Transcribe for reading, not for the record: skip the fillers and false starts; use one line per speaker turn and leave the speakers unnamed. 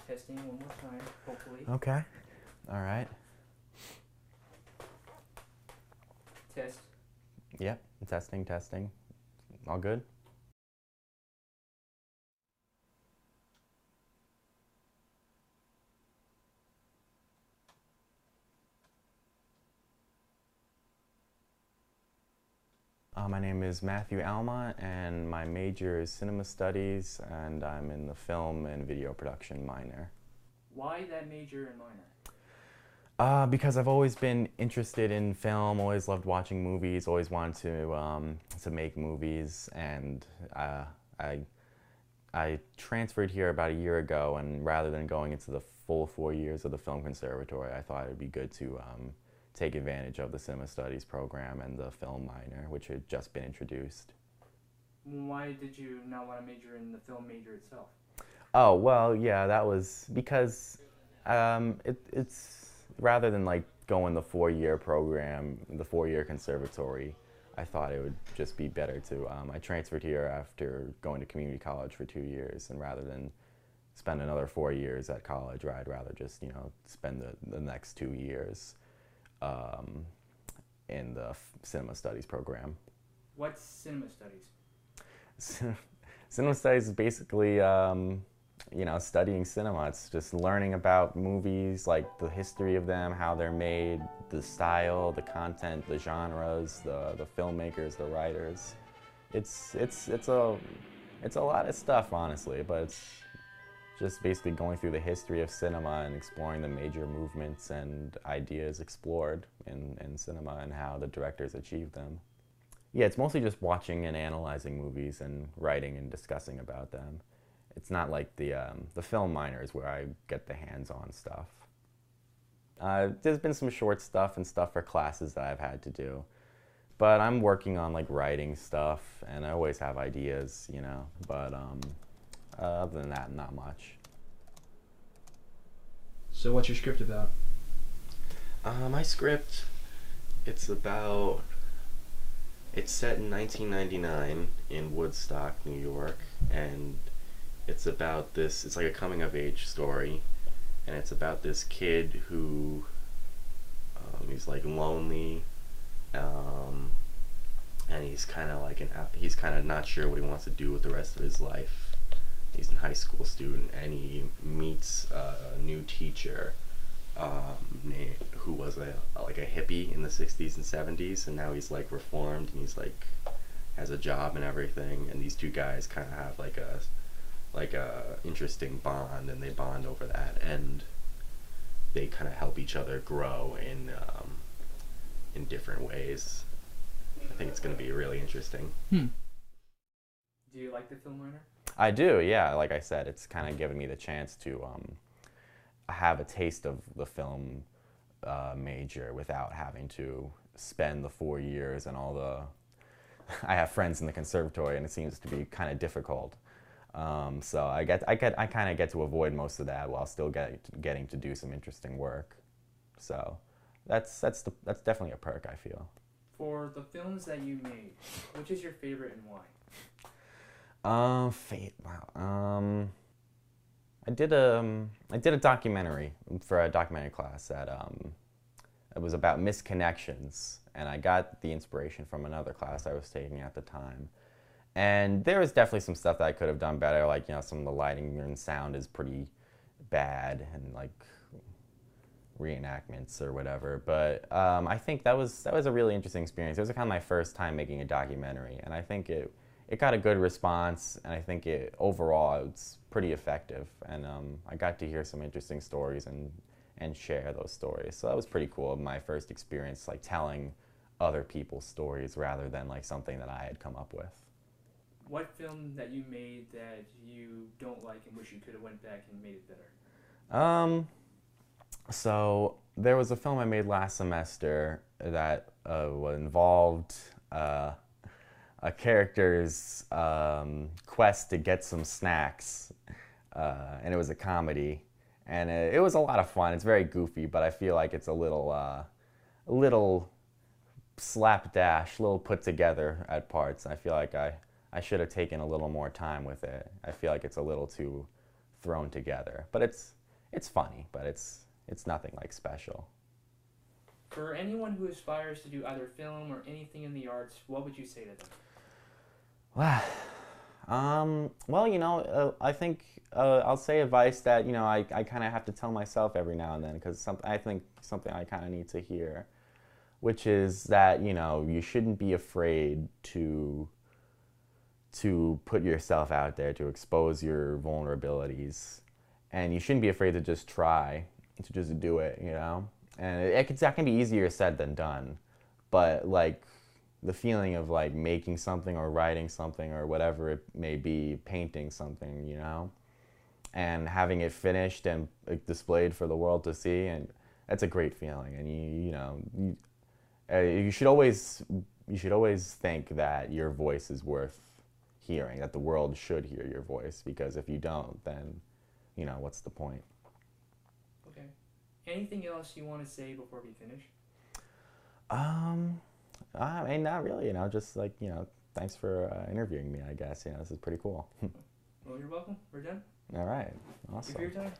Testing one more time, hopefully.
Okay. All right.
Test.
Yep. Testing, testing. All good? My name is Matthew Almont, and my major is cinema studies, and I'm in the film and video production minor.
Why that major and minor?
Because I've always been interested in film, always loved watching movies, always wanted to make movies, and I transferred here about a year ago, and rather than going into the full 4 years of the film conservatory, I thought it would be good to take advantage of the cinema studies program and the film minor, which had just been introduced.
Why did you not want to major in the film major itself?
Oh, well, yeah, that was because it's rather than like going the 4 year program, the 4 year conservatory, I thought it would just be better to, I transferred here after going to community college for 2 years, and rather than spend another 4 years at college, I'd rather just, spend the next 2 years in the cinema studies program.
What's cinema studies?
Cinema studies is basically, studying cinema. It's just learning about movies, like the history of them, how they're made, the style, the content, the genres, the filmmakers, the writers. It's a lot of stuff, honestly, but it's just basically going through the history of cinema and exploring the major movements and ideas explored in cinema and how the directors achieved them. Yeah, it's mostly just watching and analyzing movies and writing and discussing about them. It's not like the film minors where I get the hands-on stuff. There's been some short stuff and stuff for classes that I've had to do, but I'm working on like writing stuff, and I always have ideas, but other than that, not much.
So what's your script about?
My script, it's set in 1999 in Woodstock, New York, and it's about it's like a coming of age story, and it's about this kid who, he's like lonely, and he's kind of not sure what he wants to do with the rest of his life. He's a high school student, and he meets a new teacher who was like a hippie in the 60s and 70s, and now he's like reformed, and he's like has a job and everything, and these two guys kind of have like a interesting bond, and they bond over that, and they kind of help each other grow in different ways. I think it's going to be really interesting.
Do you like the film minor?
I do, yeah. Like I said, it's kind of given me the chance to have a taste of the film major without having to spend the 4 years and all the... I have friends in the conservatory, and it seems to be kind of difficult. So I kind of get to avoid most of that while still getting to do some interesting work. So that's definitely a perk, I feel.
For the films that you made, which is your favorite and why?
I did a documentary for a documentary class that it was about misconnections, and I got the inspiration from another class I was taking at the time. And there was definitely some stuff that I could have done better, like some of the lighting and sound is pretty bad, and like reenactments or whatever. But I think that was a really interesting experience. It was kind of my first time making a documentary, and I think it got a good response, and I think overall it's pretty effective. And I got to hear some interesting stories and share those stories. So that was pretty cool. My first experience like telling other people's stories rather than like something that I had come up with.
What film that you made that you don't like and wish you could have went back and made it better?
So there was a film I made last semester that involved a character's quest to get some snacks, and it was a comedy, and it was a lot of fun. It's very goofy, but I feel like it's a little slapdash, a little put together at parts. I feel like I should have taken a little more time with it. I feel like it's a little too thrown together, but it's funny, but it's nothing like special.
For anyone who aspires to do either film or anything in the arts, what would you say to them?
Wow. Well, I think I'll say advice that, I kind of have to tell myself every now and then, because I think something I kind of need to hear, which is that, you shouldn't be afraid to put yourself out there, to expose your vulnerabilities. And you shouldn't be afraid to just try, to just do it, And that can be easier said than done. But, like, the feeling of, like, making something or writing something or whatever it may be, painting something, and having it finished and displayed for the world to see, and that's a great feeling. And you should always think that your voice is worth hearing, that the world should hear your voice, because if you don't, then what's the point?
Okay. Anything else you want to say before we finish?
I mean, not really, just like, thanks for interviewing me, I guess. This is pretty cool.
Well, you're welcome. We're done.
All right. Awesome.
Thank you for your time.